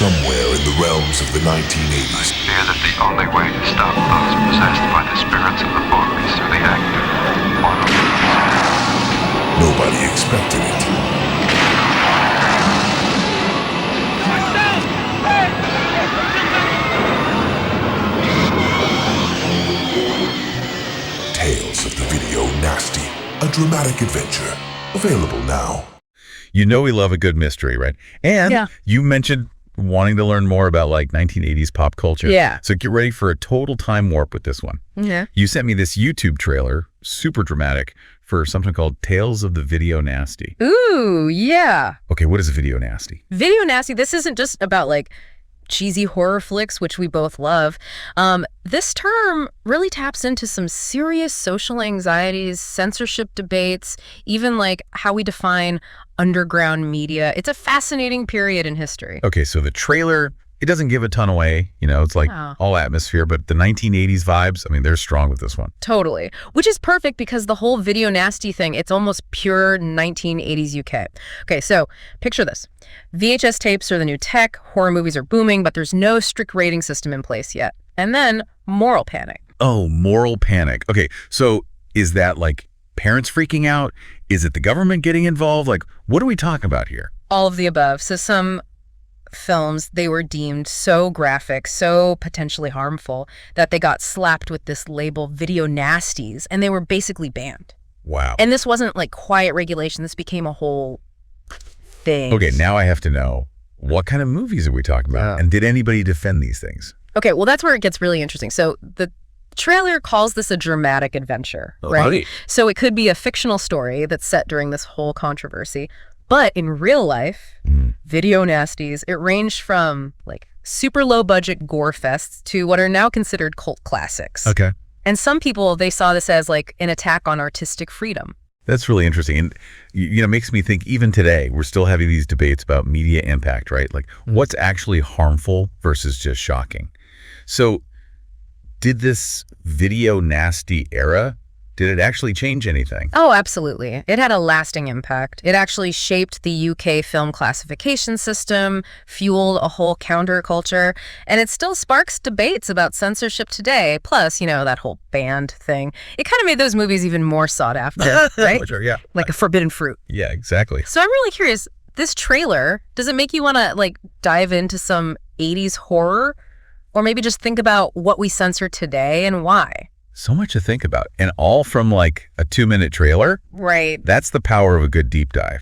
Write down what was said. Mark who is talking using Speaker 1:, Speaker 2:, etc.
Speaker 1: somewhere in the realms of the 1980s.
Speaker 2: I fear that the only way to stop those possessed by the spirits of the book is through the act of monologues.
Speaker 1: Nobody expected it. Tales of the Video Nasty, a dramatic adventure. Available now.
Speaker 3: You know we love a good mystery, right? And
Speaker 4: Yeah.
Speaker 3: you mentioned wanting to learn more about like 1980s pop culture.
Speaker 4: Yeah.
Speaker 3: So get ready for a total time warp with this one.
Speaker 4: Yeah.
Speaker 3: You sent me this YouTube trailer, super dramatic, for something called Tales of the Video Nasty.
Speaker 4: Ooh, yeah.
Speaker 3: Okay, what is a video nasty?
Speaker 4: Video nasty, this isn't just about like cheesy horror flicks, which we both love. This term really taps into some serious social anxieties, censorship debates, even like how we define underground media. It's a fascinating period in history.
Speaker 3: Okay, so the trailer, it doesn't give a ton away. You know, it's like
Speaker 4: No.
Speaker 3: all atmosphere, but the 1980s vibes, I mean, they're strong with this one.
Speaker 4: Totally. Which is perfect because the whole video nasty thing, it's almost pure 1980s UK. Okay, so picture this. VHS tapes are the new tech, horror movies are booming, but there's no strict rating system in place yet. And then moral panic.
Speaker 3: Oh, moral panic. Okay, so is that like parents freaking out? Is it the government getting involved? Like, what are we talking about here?
Speaker 4: All of the above. So some films, they were deemed so graphic, so potentially harmful that they got slapped with this label video nasties, and they were basically banned.
Speaker 3: Wow.
Speaker 4: And this wasn't like quiet regulation. This became a whole thing.
Speaker 3: Okay, now I have to know, what kind of movies are we talking about?
Speaker 4: Yeah.
Speaker 3: And did anybody defend these things?
Speaker 4: Okay, well, that's where it gets really interesting. So the trailer calls this a dramatic adventure, right? So it could be a fictional story that's set during this whole controversy. But in real life, video nasties, it ranged from like super low budget gore fests to what are now considered cult classics.
Speaker 3: Okay.
Speaker 4: And some people, they saw this as like an attack on artistic freedom.
Speaker 3: That's really interesting. And, you know, makes me think even today, we're still having these debates about media impact, right? Like what's actually harmful versus just shocking. So did this video nasty era, did it actually change anything?
Speaker 4: Oh, absolutely. It had a lasting impact. It actually shaped the UK film classification system, fueled a whole counterculture, and it still sparks debates about censorship today. Plus, you know, that whole banned thing. It kind of made those movies even more sought after, right?
Speaker 3: Sure, yeah.
Speaker 4: Like a forbidden fruit.
Speaker 3: Yeah, exactly.
Speaker 4: So I'm really curious, this trailer, does it make you want to like dive into some 80s horror? Or maybe just think about what we censor today and why?
Speaker 3: So much to think about. And all from like a 2-minute trailer.
Speaker 4: Right.
Speaker 3: That's the power of a good deep dive.